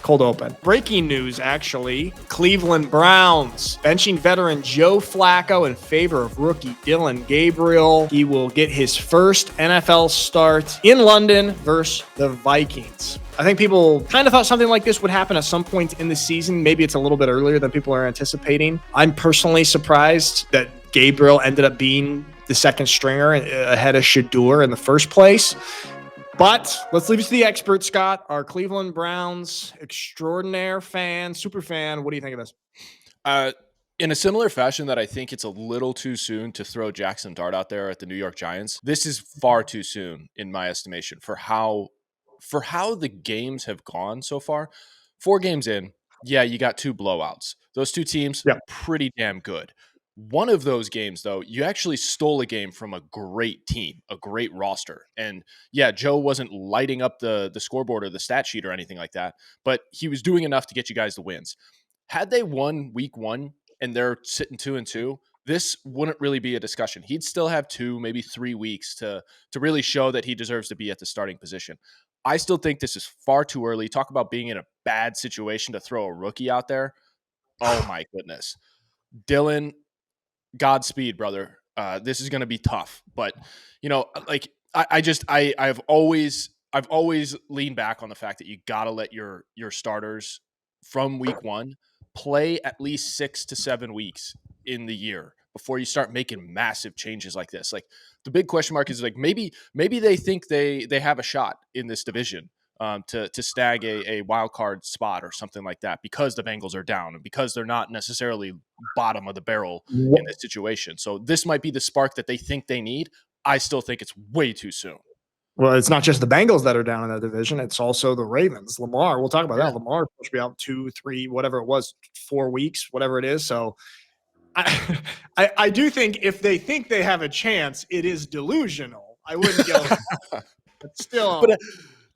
Cold open. Breaking news, actually. Cleveland Browns benching veteran Joe Flacco in favor of rookie Dillon Gabriel. He will get his first NFL start in London versus the Vikings. I think people kind of thought something like this would happen at some point in the season. Maybe it's a little bit earlier than people are anticipating. I'm personally surprised that Gabriel ended up being the second stringer ahead of Shedeur in the first place. But let's leave it to the expert, Scott, our Cleveland Browns extraordinaire fan, super fan. What do you think of this? In a similar fashion that I think it's a little too soon to throw Jackson Dart out there at the New York Giants, this is far too soon, in my estimation, for how the games have gone so far. 4 games in, yeah, you got 2 blowouts. Those 2 teams, pretty damn good. One of those games, though, you actually stole a game from a great team, a great roster. And yeah, Joe wasn't lighting up the scoreboard or the stat sheet or anything like that, but he was doing enough to get you guys the wins. Had they won week 1 and they're sitting 2-2, this wouldn't really be a discussion. He'd still have 2, maybe 3 weeks to really show that he deserves to be at the starting position. I still think this is far too early. Talk about being in a bad situation to throw a rookie out there. Oh my goodness. Dillon, Godspeed, brother. This is going to be tough, but like I've always leaned back on the fact that you got to let your starters from week 1 play at least 6 to 7 weeks in the year before you start making massive changes like this. Like the big question mark is like maybe they think they have a shot in this division to snag a wild card spot or something like that because the Bengals are down and because they're not necessarily bottom of the barrel in this situation. So this might be the spark that they think they need. I still think it's way too soon. Well, it's not just the Bengals that are down in that division. It's also the Ravens. Lamar, we'll talk about that. Lamar is supposed to be out 2, 3, whatever it was, 4 weeks, whatever it is. So I do think if they think they have a chance, it is delusional. I wouldn't go, but still. But,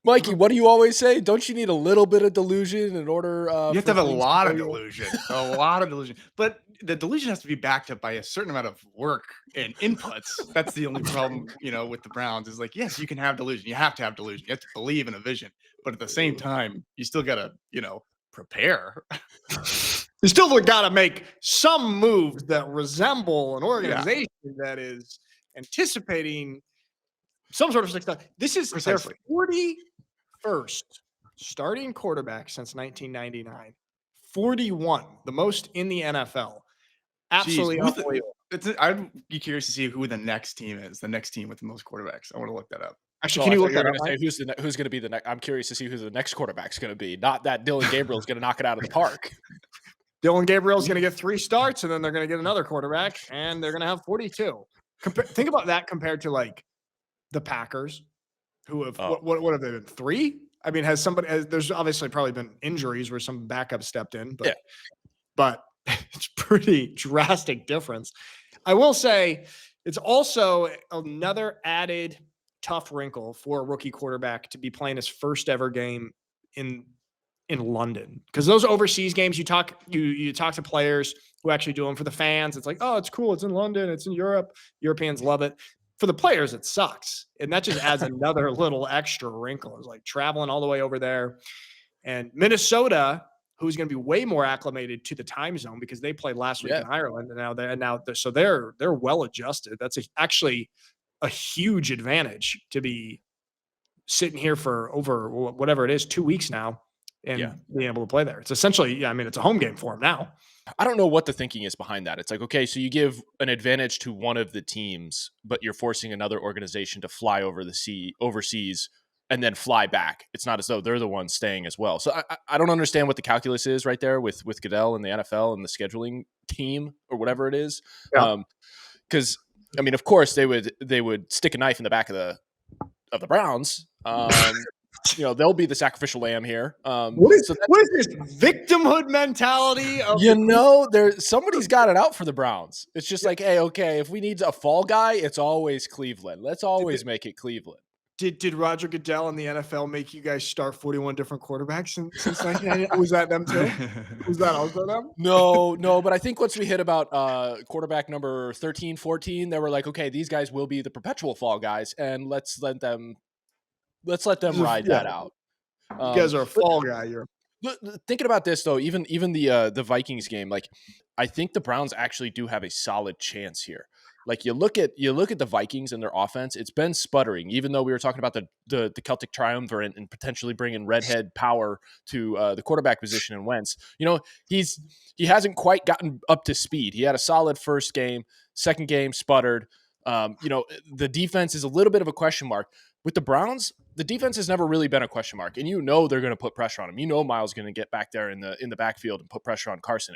Mikey, what do you always say? Don't you need a little bit of delusion in order? You have to have a lot of delusion, But the delusion has to be backed up by a certain amount of work and inputs. That's the only problem, with the Browns is like, yes, you can have delusion. You have to have delusion. You have to believe in a vision. But at the same time, you still got to, prepare. You still got to make some moves that resemble an organization that is anticipating some sort of success. This is Precisely. their 41st starting quarterback since 1999. 41, the most in the NFL. Absolutely unbelievable. I'd be curious to see who the next team is. The next team with the most quarterbacks. I want to look that up. Actually, can you look that up? Who's going to be the next? I'm curious to see who the next quarterback's going to be. Not that Dillon Gabriel is going to knock it out of the park. Dillon Gabriel is going to get 3 starts, and then they're going to get another quarterback, and they're going to have 42. Think about that compared to like the Packers, who have what have they been 3? I mean, there's obviously probably been injuries where some backup stepped in, but it's pretty drastic difference. I will say it's also another added tough wrinkle for a rookie quarterback to be playing his first ever game in London, because those overseas games you talk to players who actually do them for the fans. It's like, oh, it's cool. It's in London. It's in Europe. Europeans love it. For the players, it sucks. And that just adds another little extra wrinkle. It's like traveling all the way over there. And Minnesota, who's going to be way more acclimated to the time zone because they played last week in Ireland, and they're well adjusted. That's actually a huge advantage to be sitting here for over whatever it is, 2 weeks now and being able to play there. It's essentially, it's a home game for them now. I don't know what the thinking is behind that. It's like, okay, so you give an advantage to one of the teams, but you're forcing another organization to fly over the overseas and then fly back. It's not as though they're the ones staying as well. So I don't understand what the calculus is right there with Goodell and the NFL and the scheduling team or whatever it is. Because of course they would stick a knife in the back of the Browns. They'll be the sacrificial lamb here. What is this victimhood mentality? Somebody's got it out for the Browns. It's just like, hey, okay, if we need a fall guy, it's always Cleveland. Let's always make it Cleveland. Did Roger Goodell and the NFL make you guys start 41 different quarterbacks since 1990? Was that them too? Was that also them? No, but I think once we hit about quarterback number 13, 14, they were like, okay, these guys will be the perpetual fall guys, and let's let them ride that out. You guys are a fall guy. Thinking about this though, even the Vikings game, like I think the Browns actually do have a solid chance here. Like you look at the Vikings and their offense, it's been sputtering. Even though we were talking about the Celtic triumvirate and potentially bringing redhead power to the quarterback position in Wentz, he hasn't quite gotten up to speed. He had a solid first game, second game sputtered. The defense is a little bit of a question mark. With the Browns, the defense has never really been a question mark, and they're going to put pressure on him. Miles going to get back there in the backfield and put pressure on Carson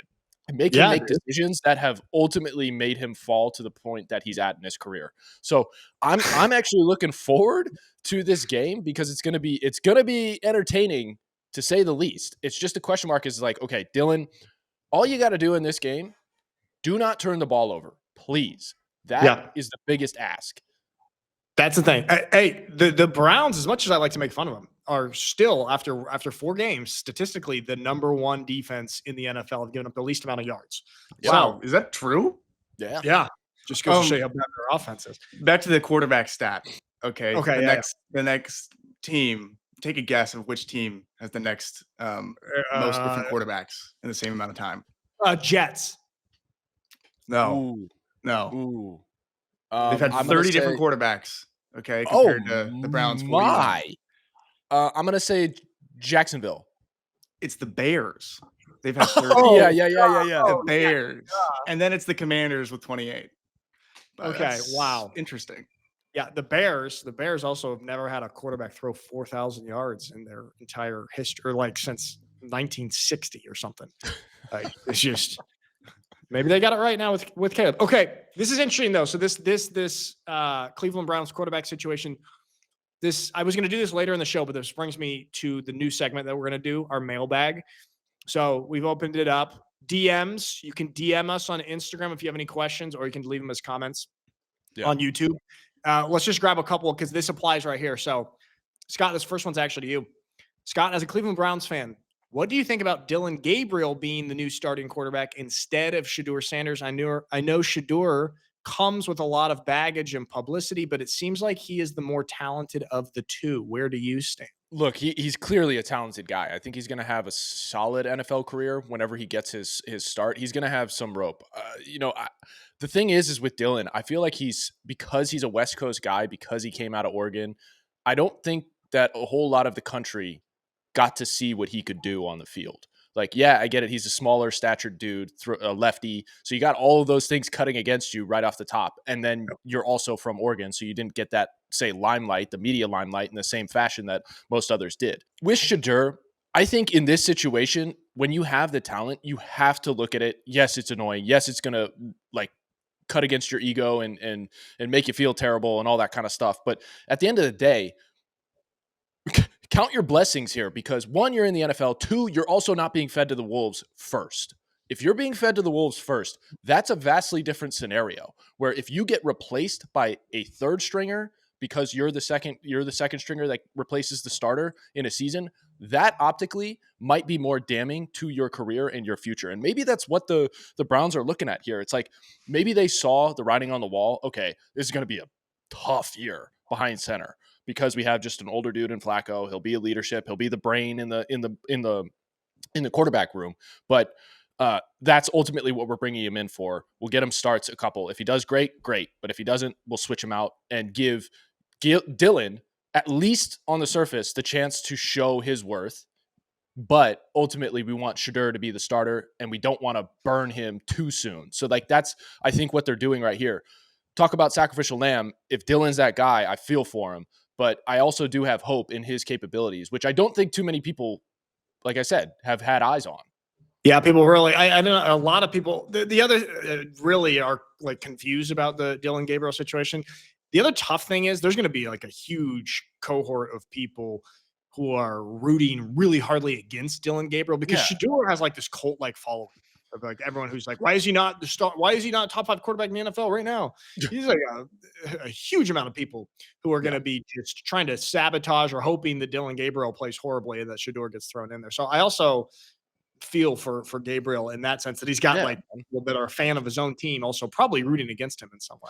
and make him make decisions that have ultimately made him fall to the point that he's at in his career. So I'm actually looking forward to this game because it's going to be entertaining to say the least. It's just a question mark is like, okay, Dillon, all you got to do in this game, do not turn the ball over, please. That is the biggest ask. That's the thing. Hey, the Browns, as much as I like to make fun of them, are still after 4 games statistically the number 1 defense in the NFL, have given up the least amount of yards. Wow, is that true? Yeah. Just goes to show you how bad their offense is. Back to the quarterback stat. Okay. The next team. Take a guess of which team has the next most different quarterbacks in the same amount of time. Jets. No. Ooh. No. Ooh. They've had 30 different quarterbacks, okay, compared to the Browns. 41. I'm going to say Jacksonville. It's the Bears. They've had 30. Yeah. The Bears. And then it's the Commanders with 28. Okay, wow. Interesting. Yeah, the Bears also have never had a quarterback throw 4,000 yards in their entire history, or like since 1960 or something. Like, it's just... Maybe they got it right now with Caleb. Okay, this is interesting though. So this Cleveland Browns quarterback situation. I was going to do this later in the show, but this brings me to the new segment that we're going to do, our mailbag. So we've opened it up. DMs. You can DM us on Instagram if you have any questions, or you can leave them as comments on YouTube. Let's just grab a couple because this applies right here. So Scott, this first one's actually to you. Scott, as a Cleveland Browns fan, what do you think about Dillon Gabriel being the new starting quarterback instead of Shedeur Sanders? I know Shedeur comes with a lot of baggage and publicity, but it seems like he is the more talented of the two. Where do you stand? Look, he's clearly a talented guy. I think he's going to have a solid NFL career whenever he gets his start. He's going to have some rope. The thing is with Dillon, I feel like because he's a West Coast guy, because he came out of Oregon, I don't think that a whole lot of the country got to see what he could do on the field. Like, yeah, I get it. He's a smaller statured dude, a lefty. So you got all of those things cutting against you right off the top. And then you're also from Oregon. So you didn't get that, say, limelight, the media limelight in the same fashion that most others did. With Shedeur, I think in this situation, when you have the talent, you have to look at it. Yes, it's annoying. Yes, it's going to like cut against your ego and make you feel terrible and all that kind of stuff. But at the end of the day, count your blessings here because 1, you're in the NFL. 2, you're also not being fed to the wolves first. If you're being fed to the wolves first, that's a vastly different scenario where if you get replaced by a third stringer because you're the second stringer that replaces the starter in a season, that optically might be more damning to your career and your future. And maybe that's what the Browns are looking at here. It's like maybe they saw the writing on the wall. Okay, this is going to be a tough year behind center. Because we have just an older dude in Flacco, he'll be a leadership. He'll be the brain in the quarterback room. But that's ultimately what we're bringing him in for. We'll get him starts a couple. If he does great. But if he doesn't, we'll switch him out and give Dillon, at least on the surface, the chance to show his worth. But ultimately, we want Shedeur to be the starter, and we don't want to burn him too soon. So that's I think what they're doing right here. Talk about sacrificial lamb. If Dillon's that guy, I feel for him. But I also do have hope in his capabilities, which I don't think too many people, like I said, have had eyes on. Yeah, people really, I don't know, a lot of people, the other really are like confused about the Dillon Gabriel situation. The other tough thing is there's going to be like a huge cohort of people who are rooting really hardly against Dillon Gabriel because Shedeur has like this cult-like following. Of like everyone who's like, why is he not the star? Why is he not top 5 quarterback in the NFL right now? He's like a huge amount of people who are going to be just trying to sabotage or hoping that Dillon Gabriel plays horribly and that Shedeur gets thrown in there. So I also feel for Gabriel in that sense that he's got like people that are a fan of his own team, also probably rooting against him in some way.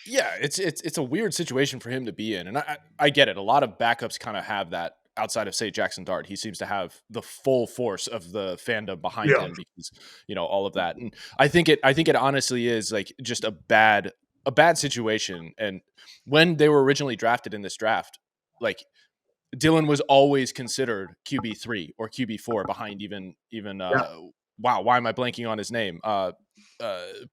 Yeah, it's a weird situation for him to be in, and I get it. A lot of backups kind of have that outside of, say, Jackson Dart. He seems to have the full force of the fandom behind him because, all of that. And I think it honestly is like just a bad situation. And when they were originally drafted in this draft, like Dillon was always considered QB3 or QB4 behind even wow, why am I blanking on his name?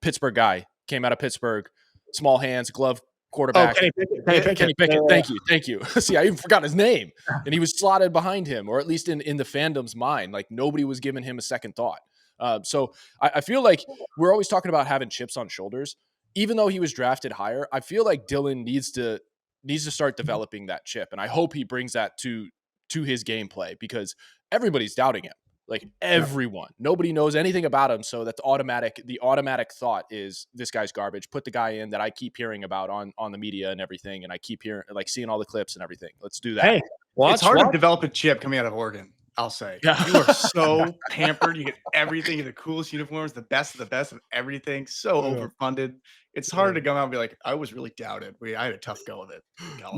Pittsburgh guy, came out of Pittsburgh, small hands, glove quarterback. Kenny Pickett. Kenny Pickett. Thank you. See, I even forgot his name. And he was slotted behind him, or at least in the fandom's mind. Like nobody was giving him a second thought. So I feel like we're always talking about having chips on shoulders. Even though he was drafted higher, I feel like Dillon needs to start developing that chip. And I hope he brings that to his gameplay because everybody's doubting him. Like everyone, nobody knows anything about him. So that the automatic thought is this guy's garbage. Put the guy in that I keep hearing about on the media and everything. And I keep hearing, like seeing all the clips and everything. Let's do that. Hey, it's hard to develop a chip coming out of Oregon. I'll say you are so pampered. You get everything, the coolest uniforms, the best of everything. So overfunded. It's hard to come out and be like, I was really doubted. I had a tough go of it.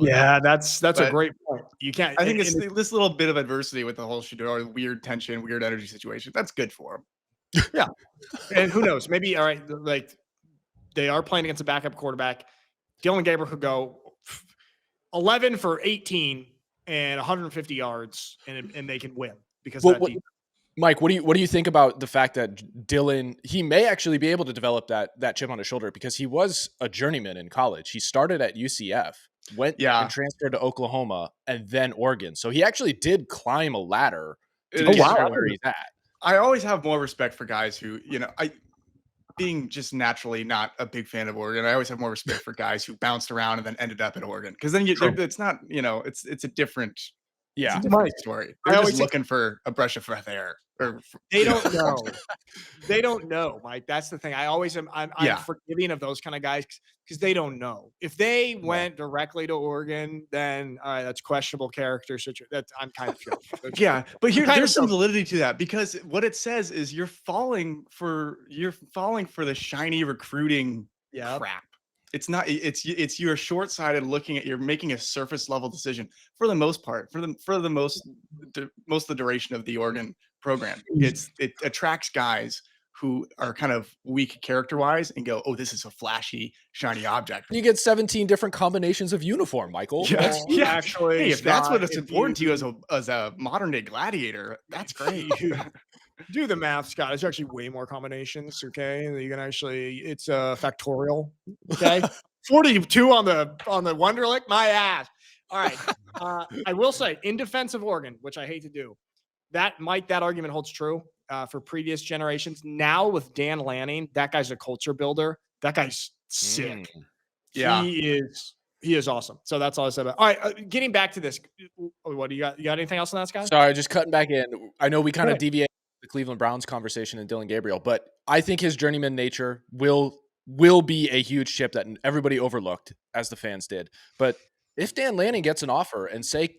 Yeah, that's a great point. You can't. I think it's this little bit of adversity with the whole Shedeur, weird tension, weird energy situation. That's good for him. Yeah, and who knows? Maybe all right. Like they are playing against a backup quarterback. Dillon Gabriel could go 11 for 18 and 150 yards, and they can win because of that defense. Mike, what do you think about the fact that Dillon, he may actually be able to develop that chip on his shoulder because he was a journeyman in college. He started at UCF, went and transferred to Oklahoma and then Oregon. So he actually did climb a ladder to get where he's at. I always have more respect for guys who, being just naturally not a big fan of Oregon, I always have more respect for guys who bounced around and then ended up at Oregon. Because then it's not, it's a different story. They're just looking for a breath of fresh air. They don't know. They don't know, Mike. That's the thing. I'm forgiving of those kind of guys because they don't know. If they went directly to Oregon, then all right, that's questionable character. I'm kind of sure. But there's some validity to that because what it says is you're falling for the shiny recruiting crap. It's not. It's you're short-sighted looking at. You're making a surface level decision for the most part. For the most of the duration of the Oregon program, it attracts guys who are kind of weak character-wise and go, "Oh, this is a flashy, shiny object." You get 17 different combinations of uniform, Michael. Actually, hey, if that's what it's important to you as a modern-day gladiator, that's great. Do the math, Scott. It's actually way more combinations. Okay, you can it's a factorial. Okay, 42 on the Wonderlic. My ass. All right. I will say, in defense of Oregon, which I hate to do, that argument holds true for previous generations. Now with Dan Lanning, that guy's a culture builder. That guy's sick. Yeah, he is awesome. So that's all I said about. All right, getting back to this. What do you got? You got anything else on that, Scott? Sorry, just cutting back in. I know we kind of deviate the Cleveland Browns conversation and Dillon Gabriel, but I think his journeyman nature will be a huge chip that everybody overlooked, as the fans did. But if Dan Lanning gets an offer and say,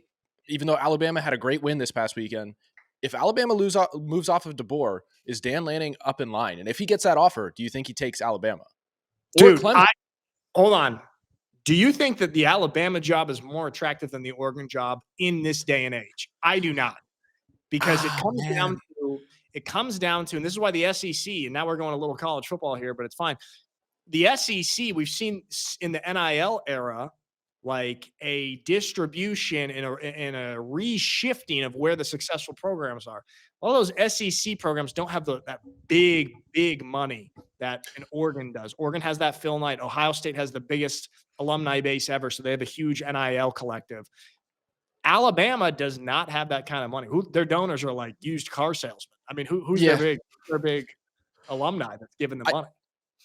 even though Alabama had a great win this past weekend, if Alabama moves off of DeBoer, is Dan Lanning up in line? And if he gets that offer, do you think he takes Alabama? Dude, hold on. Do you think that the Alabama job is more attractive than the Oregon job in this day and age? I do not. Because it comes down to, and this is why the SEC, and now we're going a little college football here, but it's fine. The SEC, we've seen in the NIL era, like a distribution and a reshifting of where the successful programs are. All those SEC programs don't have that big money that an Oregon does. Oregon has that Phil Knight. Ohio State has the biggest alumni base ever, so they have a huge NIL collective. Alabama does not have that kind of money. Their donors are like used car salesmen. I mean, who's their big alumni that's giving them money?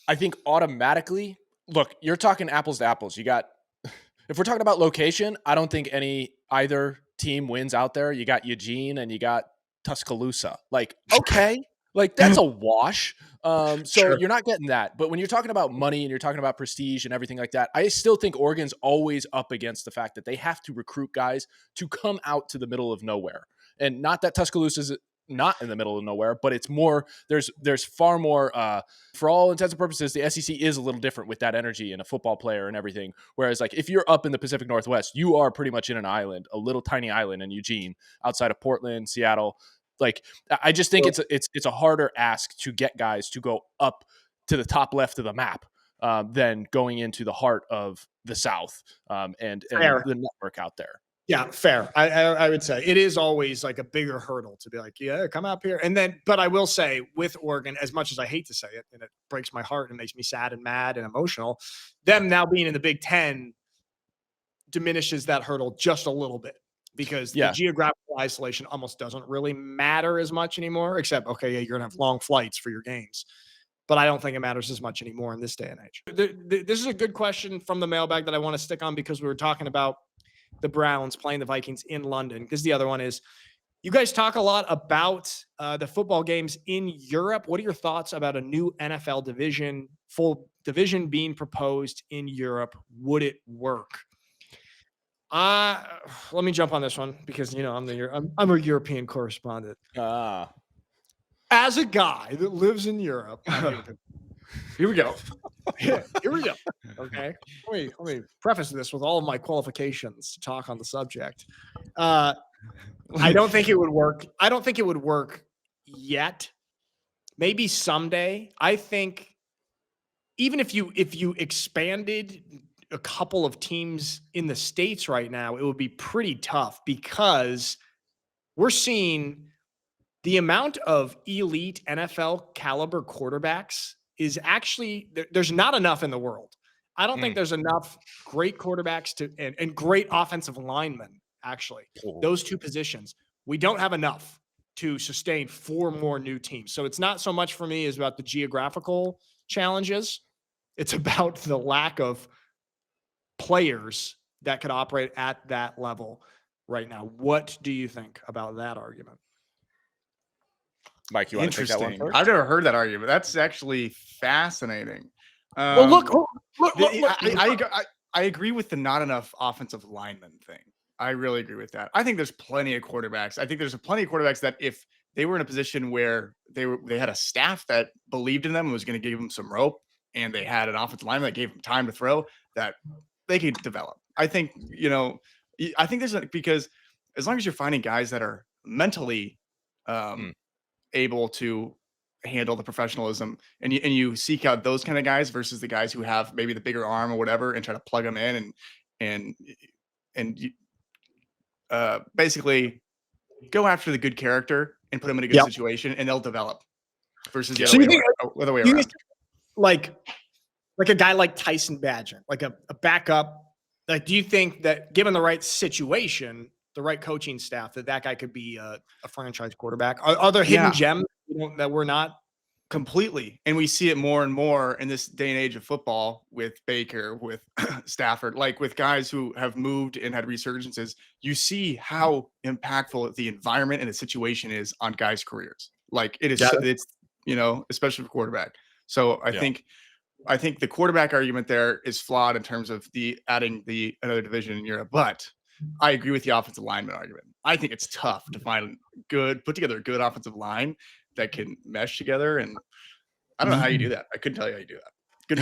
I think automatically, look, you're talking apples to apples. You got, if we're talking about location, I don't think either team wins out there. You got Eugene and you got Tuscaloosa. Like, okay, like that's a wash. So you're not getting that. But when you're talking about money and you're talking about prestige and everything like that, I still think Oregon's always up against the fact that they have to recruit guys to come out to the middle of nowhere. And not that Tuscaloosa's not in the middle of nowhere, but it's more, there's far more, for all intents and purposes, the SEC is a little different with that energy and a football player and everything. Whereas like if you're up in the Pacific Northwest, you are pretty much in an island, a little tiny island in Eugene, outside of Portland, Seattle. Like I just think it's a harder ask to get guys to go up to the top left of the map than going into the heart of the South and the network out there. Yeah, fair. I would say it is always like a bigger hurdle to be like, yeah, come up here. And then, but I will say with Oregon, as much as I hate to say it, and it breaks my heart and makes me sad and mad and emotional, them now being in the Big Ten diminishes that hurdle just a little bit because the geographical isolation almost doesn't really matter as much anymore, except, okay, yeah, you're going to have long flights for your games. But I don't think it matters as much anymore in this day and age. This is a good question from the mailbag that I want to stick on because we were talking about the Browns playing the Vikings in London. Because the other one is, you guys talk a lot about the football games in Europe. What are your thoughts about a new NFL division, full division being proposed in Europe? Would it work? Let me jump on this one because, you know, I'm a European correspondent. As a guy that lives in Europe, here we go. Here we go. Okay. Let me preface this with all of my qualifications to talk on the subject. I don't think it would work. I don't think it would work yet. Maybe someday. I think even if you expanded a couple of teams in the States right now, it would be pretty tough because we're seeing the amount of elite NFL caliber quarterbacks is actually, there's not enough in the world. I don't think there's enough great quarterbacks and great offensive linemen, actually. Those two positions, we don't have enough to sustain 4 more new teams. So it's not so much for me as about the geographical challenges. It's about the lack of players that could operate at that level right now. What do you think about that argument? Mike, you want to take that one first? I've never heard that argument. That's actually fascinating. Well, look. I agree with the not enough offensive lineman thing. I really agree with that. I think there's plenty of quarterbacks. I think there's plenty of quarterbacks that if they were in a position where they had a staff that believed in them and was going to give them some rope, and they had an offensive lineman that gave them time to throw, that they could develop. I think, I think there's because as long as you're finding guys that are mentally able to handle the professionalism and you seek out those kind of guys versus the guys who have maybe the bigger arm or whatever and try to plug them in and basically go after the good character and put them in a good situation and they'll develop versus the other way around. Like a guy like Tyson Badger, like a backup. Like, do you think that given the right situation, the right coaching staff, that guy could be a franchise quarterback? Are there hidden gems that we're not? Completely. And we see it more and more in this day and age of football with Baker, with Stafford, like with guys who have moved and had resurgences. You see how impactful the environment and the situation is on guys' careers. Like it is, it's, especially for quarterback. So I think the quarterback argument there is flawed in terms of adding another division in Europe, but I agree with the offensive lineman argument. I think it's tough to put together a good offensive line that can mesh together. And I don't know how you do that. I couldn't tell you how you do that. Go to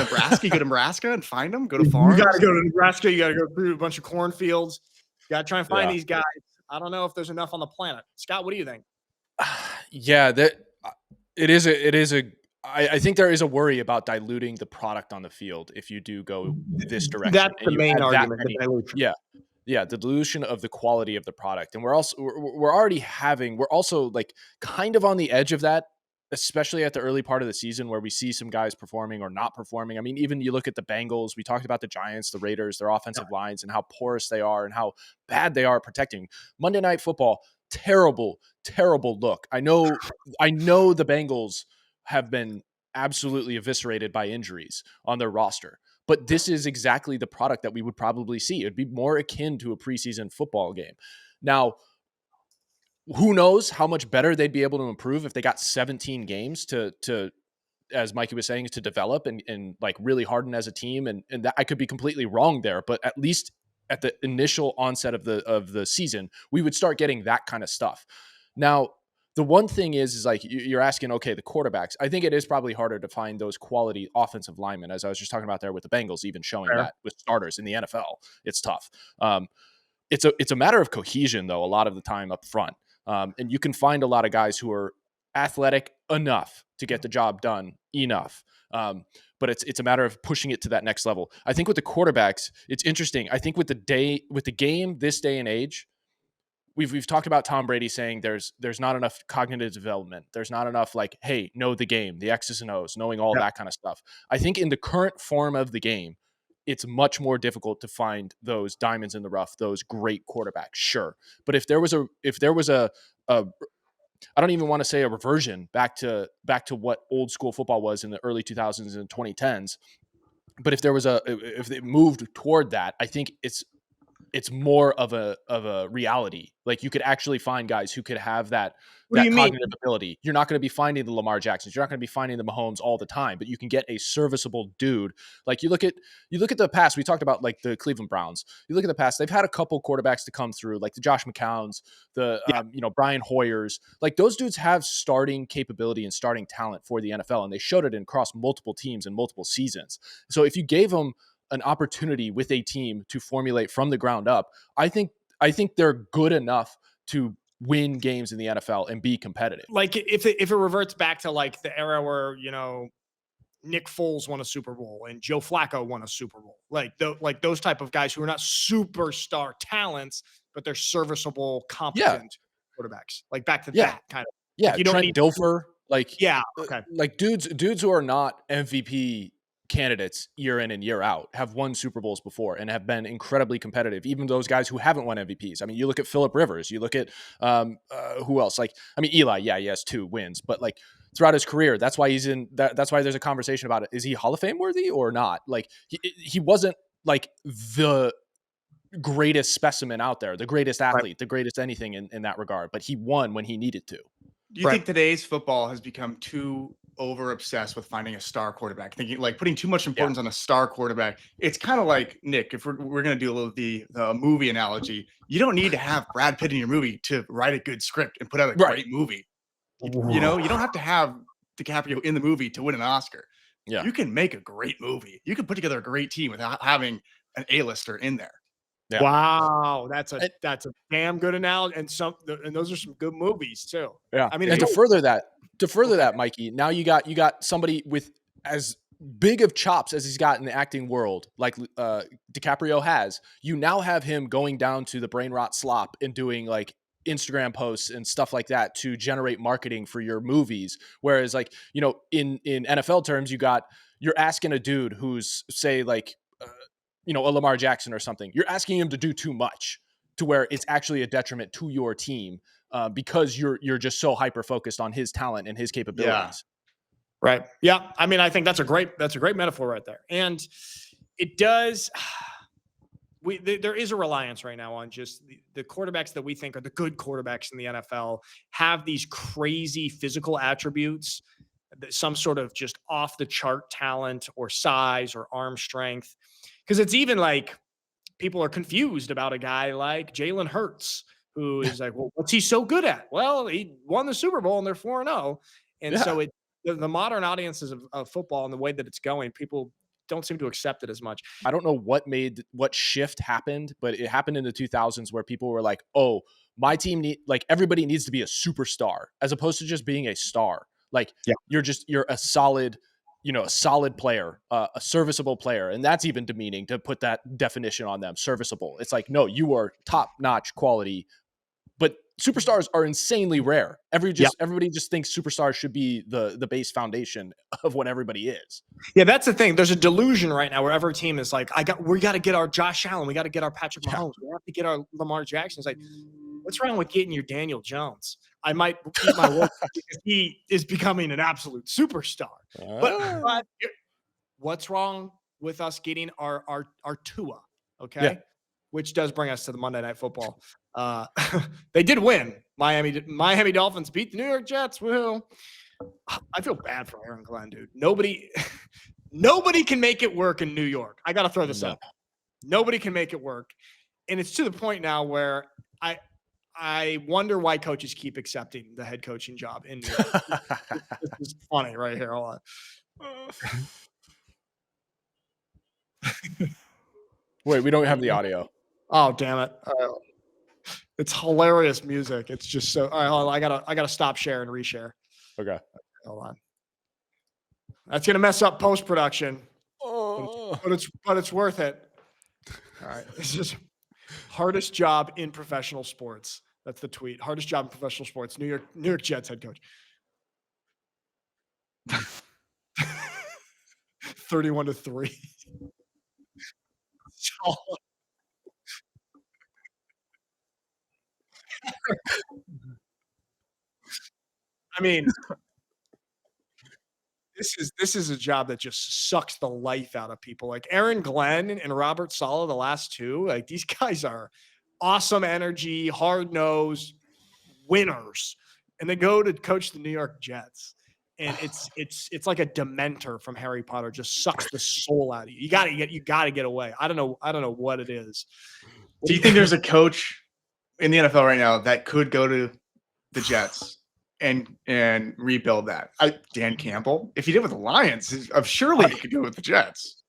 Nebraska and find them. Go to farms. You got to go to Nebraska. You got to go through a bunch of cornfields. You got to try and find these guys. I don't know if there's enough on the planet. Scott, what do you think? I think there is a worry about diluting the product on the field if you do go this direction. That's the main argument. The dilution of the quality of the product. And we're also like kind of on the edge of that, especially at the early part of the season where we see some guys performing or not performing. I mean, even you look at the Bengals, we talked about the Giants, the Raiders, their offensive lines and how porous they are and how bad they are at protecting. Monday Night Football, terrible, terrible look. I know the Bengals have been absolutely eviscerated by injuries on their roster. But this is exactly the product that we would probably see. It'd be more akin to a preseason football game. Now, who knows how much better they'd be able to improve if they got 17 games to as Mikey was saying, to develop and like really harden as a team. And that I could be completely wrong there, but at least at the initial onset of the season, we would start getting that kind of stuff. Now, the one thing is like you're asking, okay, the quarterbacks. I think it is probably harder to find those quality offensive linemen, as I was just talking about there with the Bengals, even showing that with starters in the NFL, it's tough. It's a matter of cohesion though, a lot of the time up front, and you can find a lot of guys who are athletic enough to get the job done enough. But it's a matter of pushing it to that next level. I think with the quarterbacks, it's interesting. I think with the game this day and age, we've talked about Tom Brady saying there's not enough cognitive development. There's not enough like, hey, know the game, the X's and O's, knowing all that kind of stuff. I think in the current form of the game, it's much more difficult to find those diamonds in the rough, those great quarterbacks. Sure, but if there was a I don't even want to say a reversion back to what old school football was in the early 2000s and 2010s. But if it moved toward that, I think it's more of a reality. Like you could actually find guys who could have that cognitive ability. You're not going to be finding the Lamar Jacksons. You're not going to be finding the Mahomes all the time, but you can get a serviceable dude. Like you look at the past, we talked about like the Cleveland Browns. You look at the past, they've had a couple quarterbacks to come through, like the Josh McCowns, the Brian Hoyers. Like those dudes have starting capability and starting talent for the NFL, and they showed it across multiple teams and multiple seasons. So if you gave them an opportunity with a team to formulate from the ground up, I think they're good enough to win games in the NFL and be competitive. Like if it reverts back to like the era where, Nick Foles won a Super Bowl and Joe Flacco won a Super Bowl, like those type of guys who are not superstar talents, but they're serviceable, competent quarterbacks. Like back to that kind of. Yeah. Like you don't Trent need Dilfer, like dudes who are not MVP candidates year in and year out have won Super Bowls before and have been incredibly competitive. Even those guys who haven't won MVPs. I mean, you look at Phillip Rivers, you look at who else? Like, I mean, Eli, he has 2 wins, but like throughout his career, that's why he's in that. That's why there's a conversation about it. Is he Hall of Fame worthy or not? Like he wasn't like the greatest specimen out there, the greatest athlete, the greatest anything in that regard, but he won when he needed to. Do you think today's football has become too over obsessed with finding a star quarterback, thinking like putting too much importance on a star quarterback? It's kind of like, Nick, if we're going to do a little the movie analogy, you don't need to have Brad Pitt in your movie to write a good script and put out a great movie. You don't have to have DiCaprio in the movie to win an Oscar. Yeah. You can make a great movie. You can put together a great team without having an A-lister in there. Yeah. Wow, that's a damn good analogy, and those are some good movies too. Yeah, I mean, and to further that, Mikey, now you got somebody with as big of chops as he's got in the acting world, like DiCaprio has. You now have him going down to the Brainrot slop and doing like Instagram posts and stuff like that to generate marketing for your movies. Whereas like, in NFL terms, you're asking a dude who's say like, a Lamar Jackson or something. You're asking him to do too much to where it's actually a detriment to your team because you're just so hyper focused on his talent and his capabilities. Yeah. Right. Yeah. I mean, I think that's a great metaphor right there. And it does. There is a reliance right now on just the quarterbacks that we think are the good quarterbacks in the NFL have these crazy physical attributes, some sort of just off the chart talent or size or arm strength. Because it's even like people are confused about a guy like Jalen Hurts, who is like, well, what's he so good at? Well, he won the Super Bowl and they're 4-0. And so the modern audiences of football and the way that it's going, people don't seem to accept it as much. I don't know what shift happened, but it happened in the 2000s where people were like, oh, my team everybody needs to be a superstar as opposed to just being a star. Like you're a solid player, a serviceable player. And that's even demeaning to put that definition on them, serviceable. It's like, no, you are top-notch quality, but superstars are insanely rare. Everybody just thinks superstars should be the base foundation of what everybody is. Yeah, that's the thing. There's a delusion right now where every team is like, we got to get our Josh Allen. We got to get our Patrick Mahomes. We have to get our Lamar Jackson. It's like, what's wrong with getting your Daniel Jones? I might eat my words because he is becoming an absolute superstar. But what's wrong with us getting our Tua? Okay. Yeah. Which does bring us to the Monday Night Football. They did win. Miami Dolphins beat the New York Jets. Woohoo. I feel bad for Aaron Glenn, dude. Nobody can make it work in New York. I got to throw this up. Nobody can make it work. And it's to the point now where I wonder why coaches keep accepting the head coaching job in New York. This is funny right here. Hold on. Wait, we don't have the audio. Oh, damn it. It's hilarious music. It's just so. All right, hold on. I gotta stop share and reshare. Okay. Hold on. That's gonna mess up post production, but it's worth it. All right, this is hardest job in professional sports. That's the tweet. Hardest job in professional sports. New York Jets head coach. 31-3. I mean, this is a job that just sucks the life out of people. Like Aaron Glenn and Robert Saleh, the last two, like these guys are awesome energy, hard nosed winners, and they go to coach the New York Jets. And it's like a Dementor from Harry Potter, just sucks the soul out of you. You gotta get away. I don't know what it is. Do you think there's a coach in the NFL right now that could go to the Jets and rebuild that? Dan Campbell, if he did with the Lions, surely he could do it with the Jets.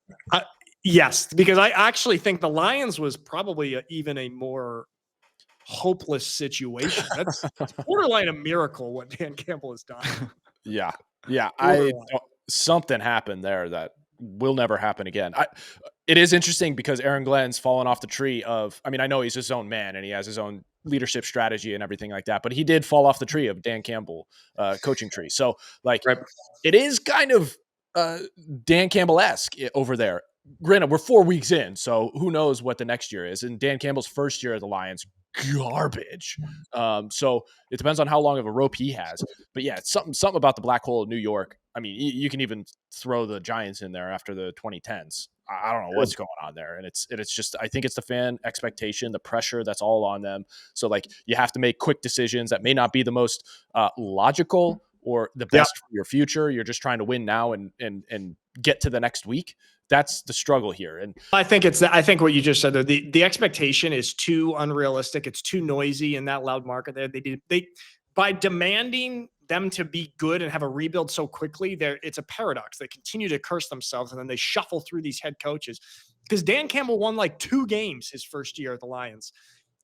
Yes, because I actually think the Lions was probably even a more hopeless situation. That's borderline a miracle what Dan Campbell has done. Yeah. Something happened there that will never happen again. It is interesting because Aaron Glenn's fallen off the tree of, I mean, I know he's his own man and he has his own leadership strategy and everything like that, but he did fall off the tree of Dan Campbell coaching tree. So like, It is kind of Dan Campbell-esque over there. Granted, we're 4 weeks in, so who knows what the next year is. And Dan Campbell's first year at the Lions, garbage. So it depends on how long of a rope he has. But yeah, it's something about the black hole of New York. I mean, you can even throw the Giants in there after the 2010s. I don't know what's going on there. And it's just, I think it's the fan expectation, the pressure that's all on them. So like you have to make quick decisions that may not be the most logical or the best for your future. You're just trying to win now and get to the next week. That's the struggle here. And I think what you just said, the expectation is too unrealistic. It's too noisy in that loud market there. They by demanding them to be good and have a rebuild so quickly, it's a paradox. They continue to curse themselves and then they shuffle through these head coaches. Because Dan Campbell won like 2 games his first year at the Lions.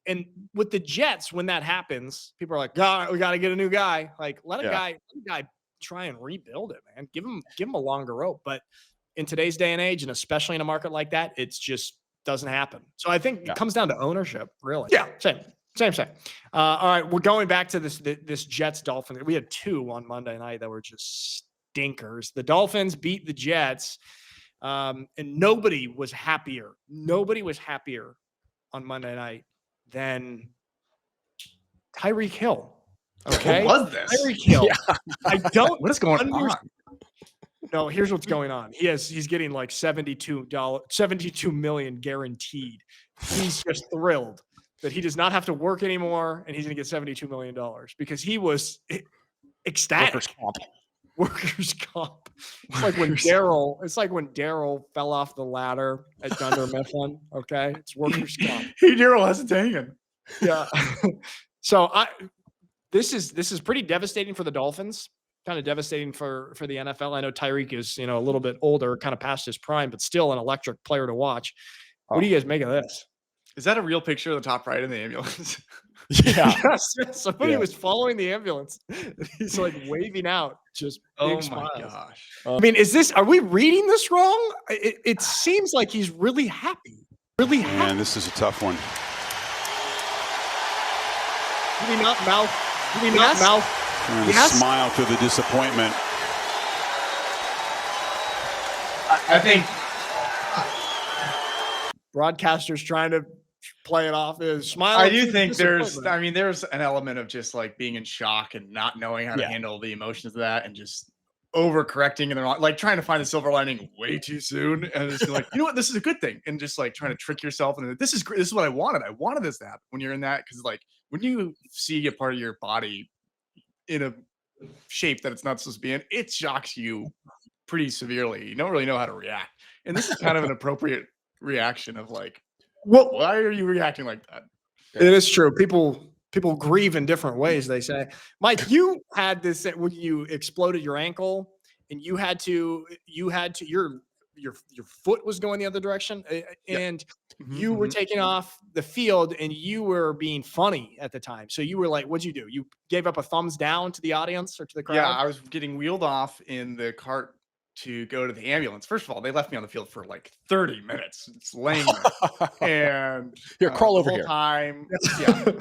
And with the Jets, when that happens, people are like, God, we got to get a new guy. Like, let a guy try and rebuild it, man. Give him a longer rope. But in today's day and age, and especially in a market like that, it's just doesn't happen. So I think it comes down to ownership, really. Yeah, same. All right, we're going back to this Jets Dolphins. We had 2 on Monday night that were just stinkers. The Dolphins beat the Jets, and nobody was happier. Nobody was happier on Monday night than Tyreek Hill. Okay, what was this? Tyreek Hill. Yeah. I don't. What is going on? No, here's what's going on. He's getting like $72 million guaranteed. He's just thrilled that he does not have to work anymore, and he's going to get $72 million because he was ecstatic. Workers' comp. It's like when Daryl fell off the ladder at Dunder Mifflin. Okay, it's workers' comp. Daryl has it hanging. Yeah. So this is pretty devastating for the Dolphins. Kind of devastating for the NFL. I know Tyreek is, a little bit older, kind of past his prime, but still an electric player to watch. What do you guys make of this? Is that a real picture of the top right in the ambulance? Yeah. Yes. Somebody was following the ambulance. He's like waving out, just big smiles. My gosh. I mean, are we reading this wrong? It seems like he's really happy. Really happy. Man, this is a tough one. Did he not mouth? And smile through the disappointment. I think broadcasters trying to play it off is smile. I do think there's an element of just like being in shock and not knowing how to handle the emotions of that and just overcorrecting and like trying to find the silver lining way too soon. And it's like, you know what, this is a good thing. And just like trying to trick yourself. And this is great. This is what I wanted. I wanted this to happen when you're in that. Cause like when you see a part of your body in a shape that it's not supposed to be in, it shocks you pretty severely. You don't really know how to react. And this is kind of an appropriate reaction of like, why are you reacting like that? It is true. People people grieve in different ways, they say. Mike, you had this when you exploded your ankle and you had to your foot was going the other direction and you were taking off the field and you were being funny at the time. So you were like, what'd you do? You gave up a thumbs down to the audience or to the crowd? Yeah, I was getting wheeled off in the cart to go to the ambulance. First of all, they left me on the field for like 30 minutes. It's laying there. And Here, crawl the over whole here. time. Yeah.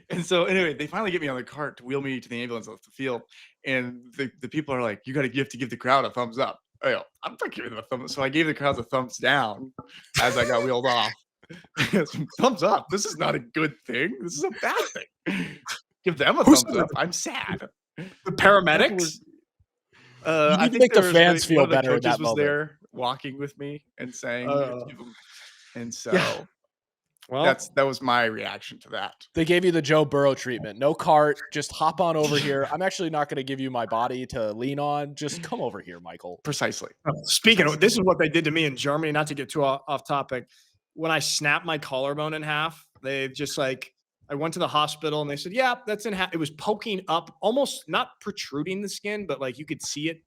And so anyway, they finally get me on the cart to wheel me to the ambulance off the field. And the people are like, you have to give the crowd a thumbs up. I go, I'm not giving them a thumbs up. So I gave the crowd a thumbs down as I got wheeled off. Thumbs up. This is not a good thing. This is a bad thing. Give them a thumbs up. I'm sad. The paramedics? You need to make the fans feel better in that was moment. there walking with me and saying, and so well, that was my reaction to that. They gave you the Joe Burrow treatment. No cart. Just hop on over here. I'm actually not going to give you my body to lean on. Just come over here, Michael. Precisely. Speaking of, this is what they did to me in Germany, not to get too off topic. When I snapped my collarbone in half, they just like, I went to the hospital and they said, yeah, that's in half. It was poking up, almost not protruding the skin, but like you could see it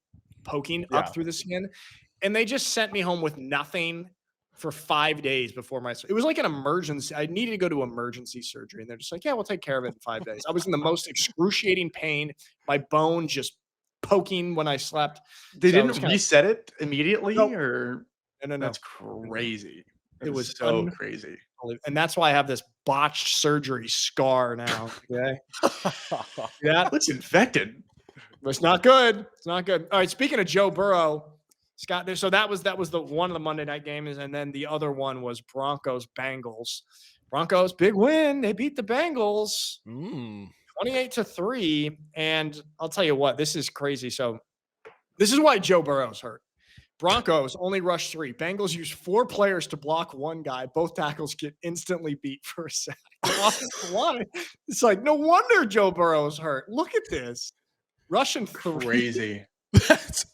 poking up through the skin. And they just sent me home with nothing for 5 days before it was like an emergency. I needed to go to emergency surgery. And they're just like, yeah, we'll take care of it in 5 days. I was in the most excruciating pain. My bone just poking when I slept. They didn't reset it immediately? Nope. Or No. That's crazy. It was so crazy. And that's why I have this botched surgery scar now. Okay. Yeah. It looks infected. It's not good. It's not good. All right. Speaking of Joe Burrow, Scott, so that was the one of the Monday night games. And then the other one was Broncos Bengals. Broncos, big win. They beat the Bengals 28-3. And I'll tell you what, this is crazy. So this is why Joe Burrow's hurt. Broncos only rush 3. Bengals use 4 players to block 1 guy. Both tackles get instantly beat for a sack. It's like, no wonder Joe Burrow's hurt. Look at this. Rushing 3. Crazy. This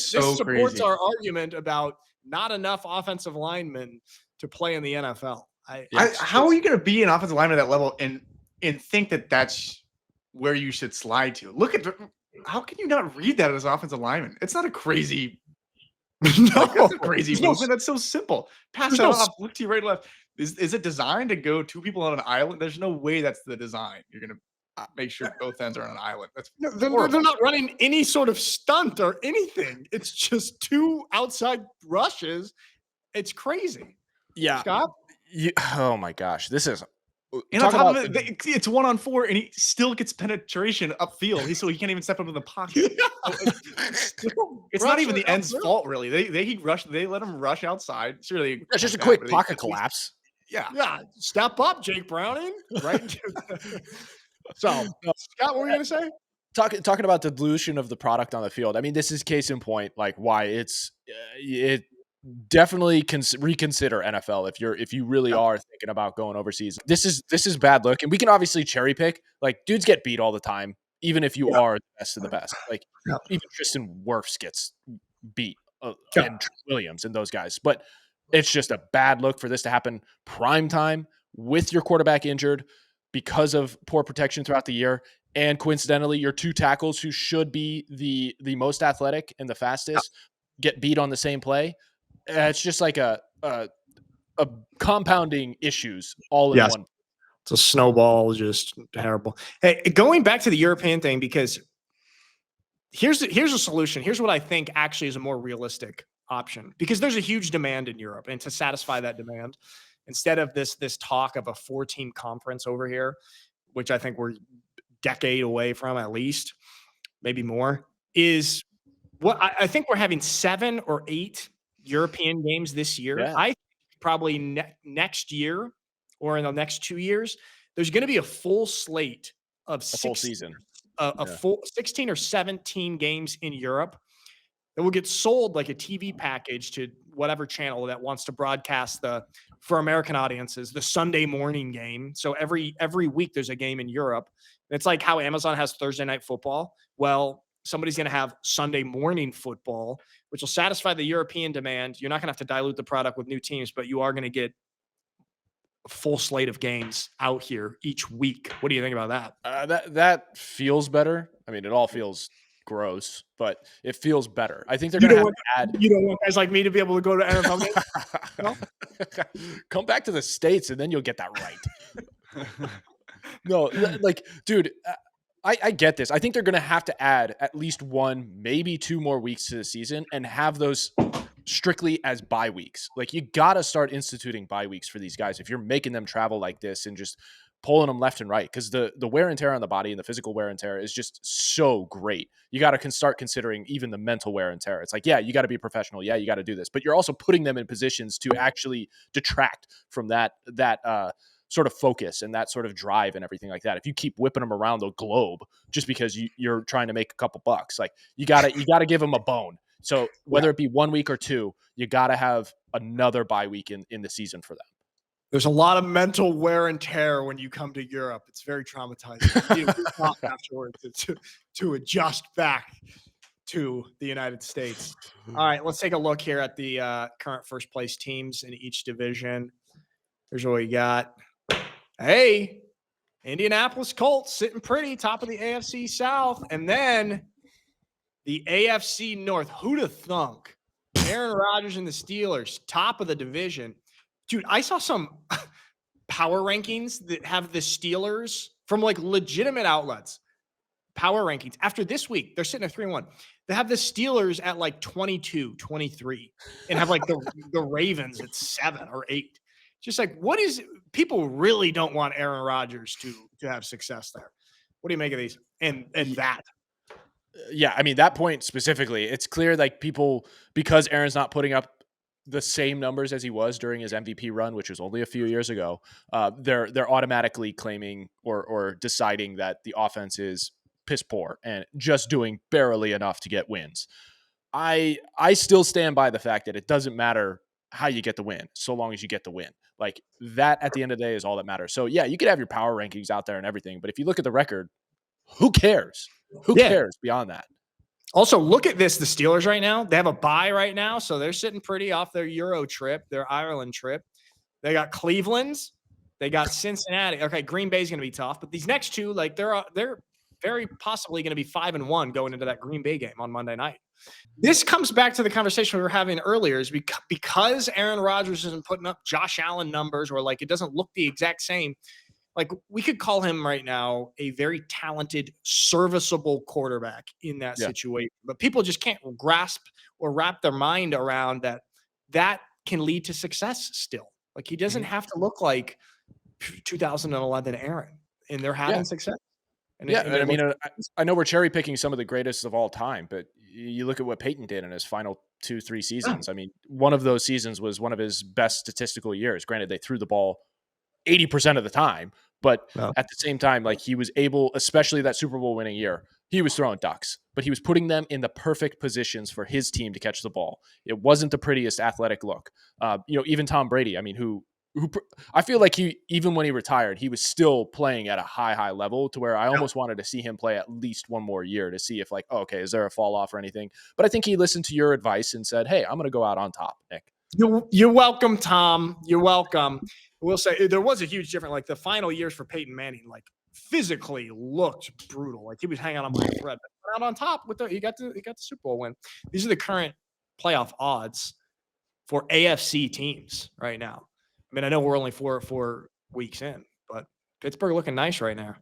supports crazy. Our argument about not enough offensive linemen to play in the NFL. How are you going to be an offensive lineman at that level and think that that's where you should slide to? Look at how can you not read that as offensive lineman? It's not a crazy, that's a crazy movement. That's so simple. Pass it off, look to your right and left. Is it designed to go 2 people on an island? There's no way that's the design. You're going to make sure both ends are on an island. They're not running any sort of stunt or anything. It's just 2 outside rushes. It's crazy. Yeah. Scott? Oh my gosh. This is. And on top of it, it's 1-on-4, and he still gets penetration upfield. So he can't even step up in the pocket. It's not even the end's fault, really. They let him rush outside. It's just a quick pocket collapse. Yeah. Step up, Jake Browning. Right. So, Scott, what were you gonna say? Talking about the dilution of the product on the field. I mean, this is case in point, like why it definitely reconsider NFL if you really are thinking about going overseas. This is bad look, and we can obviously cherry pick. Like dudes get beat all the time, even if you are the best of the best. Like even Tristan Wirfs gets beat, and Williams and those guys. But it's just a bad look for this to happen prime time with your quarterback injured because of poor protection throughout the year. And coincidentally, your 2 tackles who should be the most athletic and the fastest get beat on the same play. It's just like a compounding issues all in one. It's a snowball, just terrible. Hey, going back to the European thing, because here's a solution. Here's what I think actually is a more realistic option, because there's a huge demand in Europe, and to satisfy that demand, instead of this talk of a 4-team conference over here, which I think we're a decade away from at least, maybe more, is what I think we're having 7 or 8 European games this year. Yeah. I think probably next year or in the next 2 years, there's going to be a full slate of full season, full 16 or 17 games in Europe that will get sold like a TV package to whatever channel that wants to broadcast for American audiences, the Sunday morning game. So every week there's a game in Europe. And it's like how Amazon has Thursday night football. Well, somebody's going to have Sunday morning football, which will satisfy the European demand. You're not going to have to dilute the product with new teams, but you are going to get full slate of games out here each week. What do you think about that? That feels better. I mean, it all feels gross, but it feels better. I think they're going to have to add. You don't want guys like me to be able to go to NFL games? No? Come back to the States and then you'll get that right. No, like, dude, I get this. I think they're going to have to add at least 1, maybe 2 more weeks to the season and have those strictly as bye weeks. Like, you got to start instituting bye weeks for these guys if you're making them travel like this and just pulling them left and right, because the wear and tear on the body and the physical wear and tear is just so great. You got to start considering even the mental wear and tear. It's like, yeah, you got to be professional. Yeah, you got to do this, but you're also putting them in positions to actually detract from that sort of focus and that sort of drive and everything like that. If you keep whipping them around the globe just because you're trying to make a couple bucks, like you gotta give them a bone. So whether it be 1 week or 2, you gotta have another bye week in the season for them. There's a lot of mental wear and tear when you come to Europe. It's very traumatizing. You stop afterwards to adjust back to the United States. All right, let's take a look here at the current first place teams in each division. Here's what we got. Hey, Indianapolis Colts sitting pretty, top of the AFC South. And then the AFC North. Who'd have thunk? Aaron Rodgers and the Steelers, top of the division. Dude, I saw some power rankings that have the Steelers from like legitimate outlets. Power rankings. After this week, they're sitting at 3-1. They have the Steelers at like 22, 23, and have like the Ravens at 7 or 8. Just like, what is people really don't want Aaron Rodgers to have success there. What do you make of these and that? Yeah, I mean, that point specifically, it's clear like people, because Aaron's not putting up the same numbers as he was during his MVP run, which was only a few years ago, they're automatically claiming or deciding that the offense is piss poor and just doing barely enough to get wins. I still stand by the fact that it doesn't matter how you get the win, so long as you get the win. Like that at the end of the day is all that matters. So yeah, you could have your power rankings out there and everything, but if you look at the record, who cares? Who cares beyond that? Also, look at this. The Steelers right now, they have a bye right now. So they're sitting pretty off their Euro trip, their Ireland trip. They got Cleveland's, they got Cincinnati. Okay, Green Bay's going to be tough, but these next two, like they're very possibly going to be 5-1 going into that Green Bay game on Monday night. This comes back to the conversation we were having earlier, is because Aaron Rodgers isn't putting up Josh Allen numbers, or like it doesn't look the exact same. Like we could call him right now a very talented, serviceable quarterback in that situation, but people just can't grasp or wrap their mind around that can lead to success still. Like he doesn't have to look like 2011 Aaron, and they're having success. And I mean, I know we're cherry picking some of the greatest of all time, but you look at what Peyton did in his final 2-3 seasons. I mean, one of those seasons was one of his best statistical years. Granted, they threw the ball 80% of the time, but at the same time, like he was able, especially that Super Bowl winning year, he was throwing ducks, but he was putting them in the perfect positions for his team to catch the ball. It wasn't the prettiest athletic look. Even Tom Brady, I mean, who I feel like even when he retired, he was still playing at a high level, to where I almost wanted to see him play at least one more year to see if like, okay, is there a fall off or anything? But I think he listened to your advice and said, hey, I'm going to go out on top, Nick. You're welcome, Tom. You're welcome. We'll say there was a huge difference. Like the final years for Peyton Manning, like physically looked brutal. Like he was hanging on by a thread, but out on top with he got the Super Bowl win. These are the current playoff odds for AFC teams right now. I mean, I know we're only four weeks in, but Pittsburgh looking nice right now.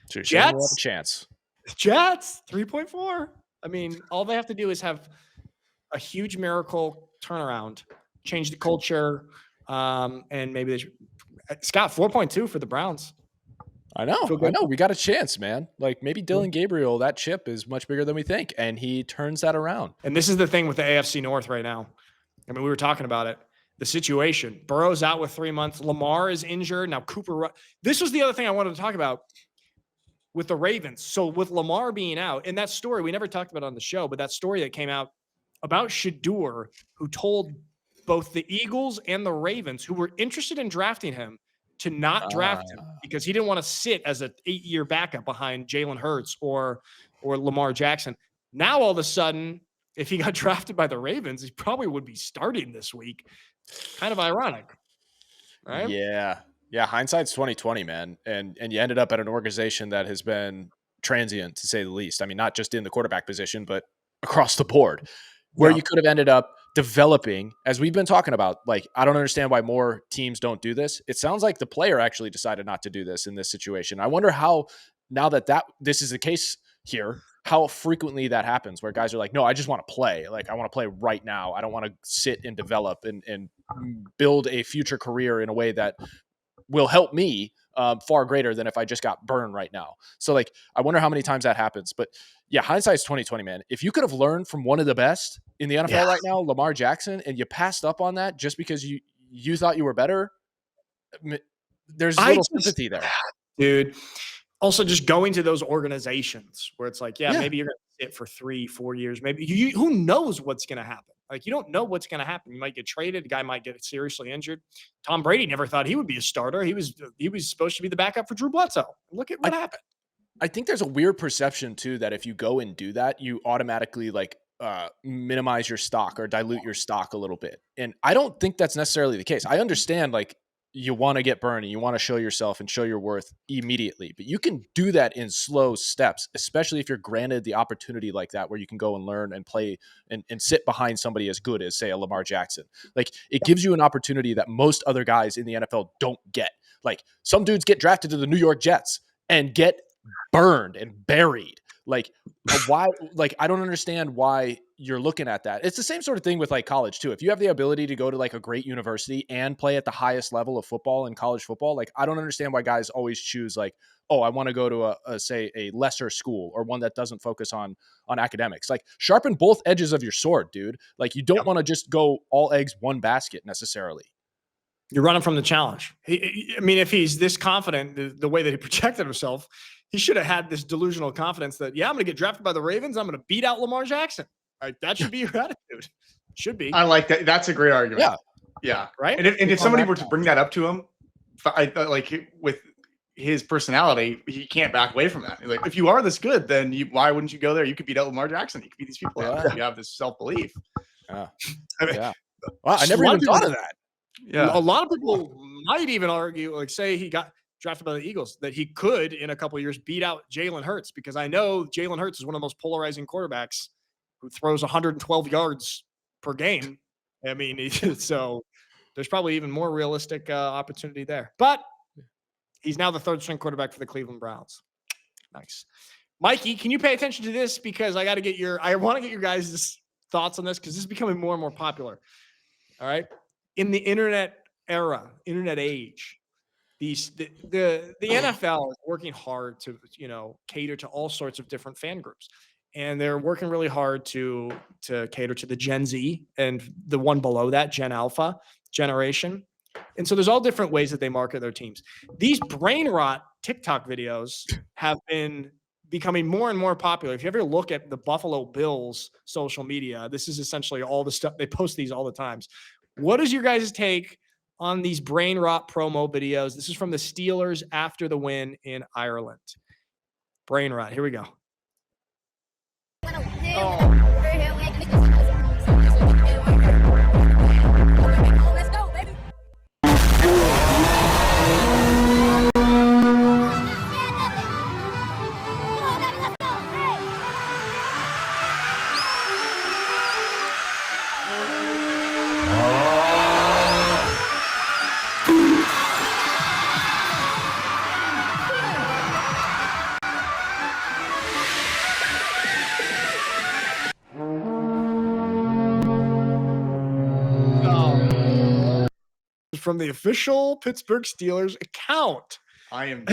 So Jets, have a chance. Jets 3.4. I mean, all they have to do is have a huge miracle turnaround, change the culture, and maybe they should. Scott, 4.2 for the Browns. I know. We got a chance, man. Like maybe Dillon Gabriel, that chip is much bigger than we think, and he turns that around. And this is the thing with the AFC North right now. I mean, we were talking about it. The situation. Burrow's out with 3 months. Lamar is injured. Now Cooper. This was the other thing I wanted to talk about with the Ravens. So with Lamar being out, and that story, we never talked about it on the show, but that story that came out about Shedeur, who told both the Eagles and the Ravens, who were interested in drafting him, to not draft him because he didn't want to sit as an 8-year backup behind Jalen Hurts or Lamar Jackson. Now, all of a sudden, if he got drafted by the Ravens, he probably would be starting this week. Kind of ironic, right? Yeah. Yeah, hindsight's 2020, man. And you ended up at an organization that has been transient, to say the least. I mean, not just in the quarterback position, but across the board, where you could have ended up developing, as we've been talking about. Like, I don't understand why more teams don't do this. It sounds like the player actually decided not to do this in this situation. I wonder how, now that this is the case here, how frequently that happens, where guys are like, no, I just want to play. Like, I want to play right now. I don't want to sit and develop and build a future career in a way that will help me far greater than if I just got burned right now. So, like, I wonder how many times that happens. But yeah, hindsight's 2020, man. If you could have learned from one of the best in the NFL right now, Lamar Jackson, and you passed up on that just because you thought you were better, there's little sympathy there, dude. Also, just going to those organizations where it's like, maybe you're going to sit for 3-4 years. Maybe who knows what's going to happen? Like, you don't know what's going to happen. You might get traded. The guy might get seriously injured. Tom Brady never thought he would be a starter. He was supposed to be the backup for Drew Bledsoe. Look at what happened. I think there's a weird perception too that if you go and do that, you automatically minimize your stock or dilute your stock a little bit. And I don't think that's necessarily the case. I understand, like, you want to get burned and you want to show yourself and show your worth immediately, but you can do that in slow steps, especially if you're granted the opportunity like that, where you can go and learn and play and sit behind somebody as good as, say, a Lamar Jackson. Like, it gives you an opportunity that most other guys in the NFL don't get. Like, some dudes get drafted to the New York Jets and get burned and buried. Like, why? Like, I don't understand why you're looking at that. It's the same sort of thing with, like, college too. If you have the ability to go to, like, a great university and play at the highest level of football in college football, like, I don't understand why guys always choose, like, oh, I want to go to a lesser school or one that doesn't focus on academics. Like, sharpen both edges of your sword, dude. Like, you don't want to just go all eggs one basket necessarily. You're running from the challenge. I mean, if he's this confident, the way that he projected himself, he should have had this delusional confidence that, I'm going to get drafted by the Ravens. I'm going to beat out Lamar Jackson. Right? That should be your attitude. Should be. I like that. That's a great argument. Yeah. Right. And if somebody were to bring that up to him, with his personality, he can't back away from that. Like, if you are this good, then why wouldn't you go there? You could beat out Lamar Jackson. You could beat these people out. You have this self-belief. Wow, I never even thought of that. Yeah. A lot of people might even argue, like, say he got drafted by the Eagles, that he could, in a couple of years, beat out Jalen Hurts, because I know Jalen Hurts is one of the most polarizing quarterbacks who throws 112 yards per game. I mean, so there's probably even more realistic opportunity there. But he's now the third string quarterback for the Cleveland Browns. Nice. Mikey, can you pay attention to this? Because I want to get your guys' thoughts on this, because this is becoming more and more popular. All right. In the internet age, the NFL is working hard to, cater to all sorts of different fan groups. And they're working really hard to cater to the Gen Z and the one below that, Gen Alpha generation. And so there's all different ways that they market their teams. These Brainrot TikTok videos have been becoming more and more popular. If you ever look at the Buffalo Bills social media, this is essentially all the stuff. They post these all the times. What is your guys' take on these Brainrot promo videos? This is from the Steelers after the win in Ireland. Brainrot, here we go. From the official Pittsburgh Steelers account. I am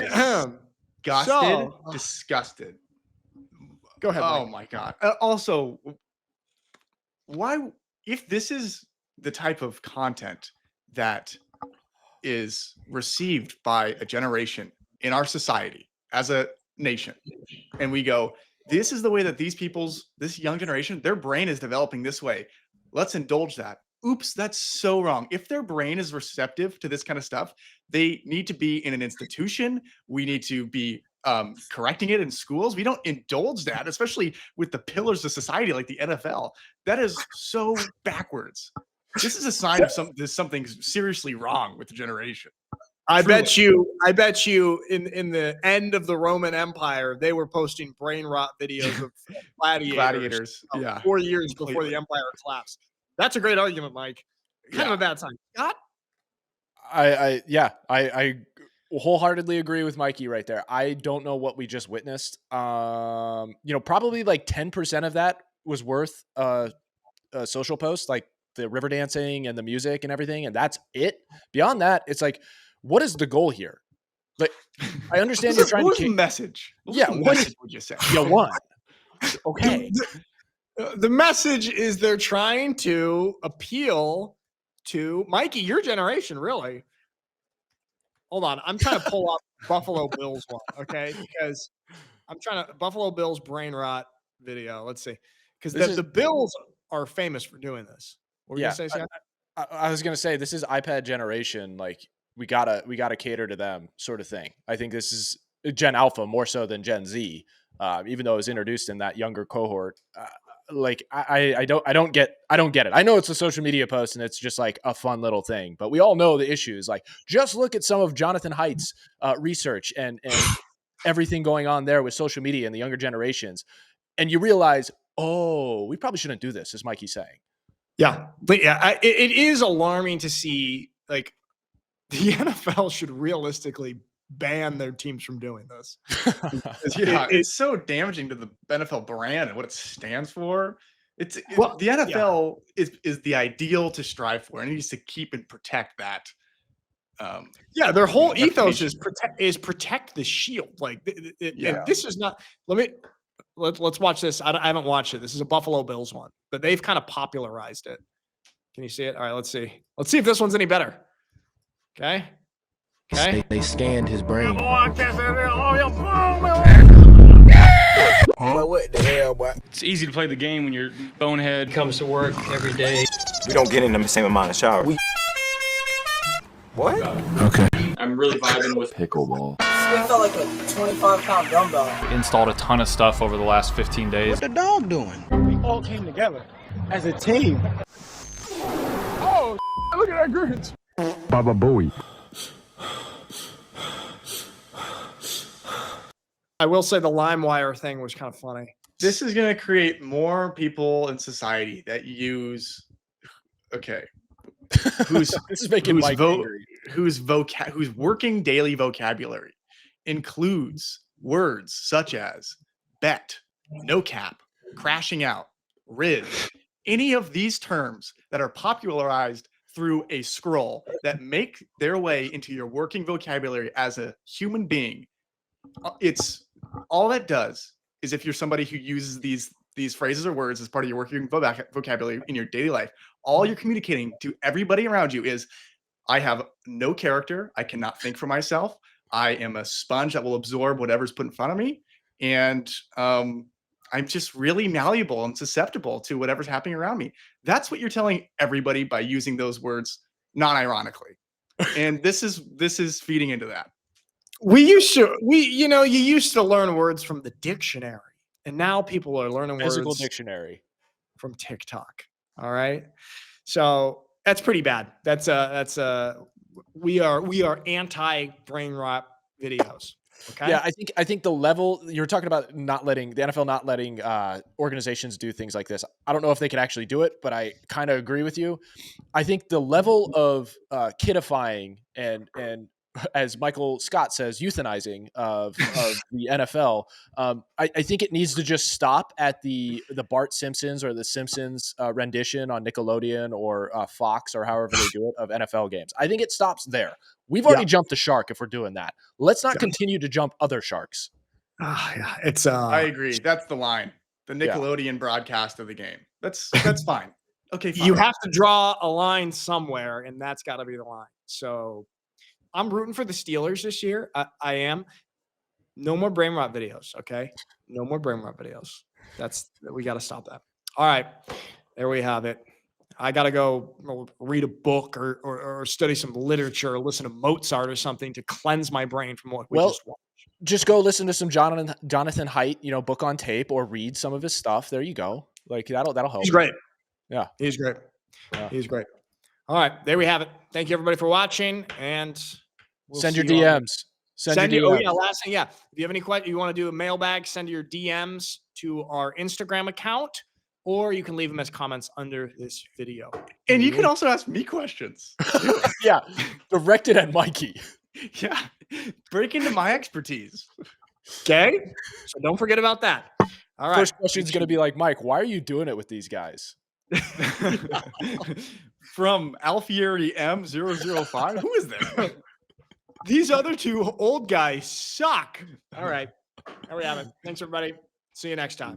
disgusted. Go ahead. Oh my God. Also, why, if this is the type of content that is received by a generation in our society as a nation, and we go, this is the way that this young generation, their brain is developing this way, let's indulge that. Oops, that's so wrong. If their brain is receptive to this kind of stuff, they need to be in an institution. We need to be correcting it in schools. We don't indulge that, especially with the pillars of society like the NFL. That is so backwards. This is a sign of something seriously wrong with the generation. I bet you in the end of the Roman Empire, they were posting Brainrot videos of gladiators. Yeah. 4 years before Completely. the empire collapsed. That's a great argument, Mike. Kind of a bad time. Scott? I wholeheartedly agree with Mikey right there. I don't know what we just witnessed. Probably like 10% of that was worth a social post, like the river dancing and the music and everything, and that's it. Beyond that, it's like, what is the goal here? Like, I understand you're trying what to was the message? What Yeah, was the what message would you say? you won. Okay. The message is they're trying to appeal to Mikey, your generation, really. Hold on. I'm trying to pull up Buffalo Bills one, okay? Because I'm trying to Buffalo Bills brain rot video. Let's see. Because the Bills are famous for doing this. What were you gonna say, Scott? I was gonna say this is iPad generation. Like we gotta cater to them, sort of thing. I think this is Gen Alpha more so than Gen Z, even though it was introduced in that younger cohort. I don't get it. I know it's a social media post and it's just like a fun little thing, but we all know the issues. Like, just look at some of Jonathan Haidt's research and everything going on there with social media and the younger generations, and you realize, oh, we probably shouldn't do this, as Mikey's saying. Yeah, but yeah, it is alarming to see. Like, the NFL should realistically ban their teams from doing this. It's so damaging to the NFL brand and what it stands for. The NFL is the ideal to strive for, and it needs to keep and protect that. Their whole ethos is protect the shield. Like, and this is not. Let's watch this. I haven't watched it. This is a Buffalo Bills one, but they've kind of popularized it. Can you see it? All right, let's see. Let's see if this one's any better. Okay. They scanned his brain. What the hell, boy? It's easy to play the game when your bonehead comes to work every day. We don't get in the same amount of shower. What? Okay. I'm really vibing with Pickleball. It felt like a 25-pound dumbbell. installed a ton of stuff over the last 15 days. What the dog doing? We all came together as a team. Oh, look at that Grinch. Baba Booey. I will say the LimeWire thing was kind of funny. This is going to create more people in society that use. Okay. This is making Mike angry. Whose working daily vocabulary includes words such as bet, no cap, crashing out, riz, any of these terms that are popularized through a scroll that make their way into your working vocabulary as a human being. It's all that does is, if you're somebody who uses these phrases or words as part of your working vocabulary in your daily life, all you're communicating to everybody around you is, I have no character. I cannot think for myself. I am a sponge that will absorb whatever's put in front of me. And I'm just really malleable and susceptible to whatever's happening around me. That's what you're telling everybody by using those words non-ironically. And this is feeding into that. You used to learn words from the dictionary, and now people are learning Physical words dictionary from TikTok. All right. So that's pretty bad. We are anti brain rot videos. Okay. Yeah, I think the level you're talking about, not letting the NFL not letting organizations do things like this. I don't know if they can actually do it, but I kind of agree with you. I think the level of kidifying and as Michael Scott says, euthanizing of the NFL. I think it needs to just stop at the Bart Simpsons or the Simpsons rendition on Nickelodeon or Fox or however they do it of NFL games. I think it stops there. We've already jumped the shark if we're doing that. Let's not continue to jump other sharks. It's I agree. That's the line. The Nickelodeon broadcast of the game. That's fine. Okay, fine. You have to draw a line somewhere, and that's got to be the line. So I'm rooting for the Steelers this year. I am. No more brain rot videos, okay? No more brain rot videos. We got to stop that. All right, there we have it. I got to go read a book or study some literature or listen to Mozart or something to cleanse my brain from what we just watched. Just go listen to some Jonathan Haidt, book on tape, or read some of his stuff. There you go. Like that'll help. He's great. Yeah, he's great. Yeah. He's great. All right, there we have it. Thank you everybody for watching, and We'll Send your see you on DMs. Send your your, DMs. oh yeah, last thing, yeah. If you have any questions, you want to do a mailbag, send your DMs to our Instagram account, or you can leave them as comments under this video. And you can also ask me questions. Yeah, directed at Mikey. Yeah. Break into my expertise. Okay, so don't forget about that. All right. First question is going to be like, Mike, why are you doing it with these guys? From Alfieri M005. Who is this? These other two old guys suck. All right. There we have it. Thanks, everybody. See you next time.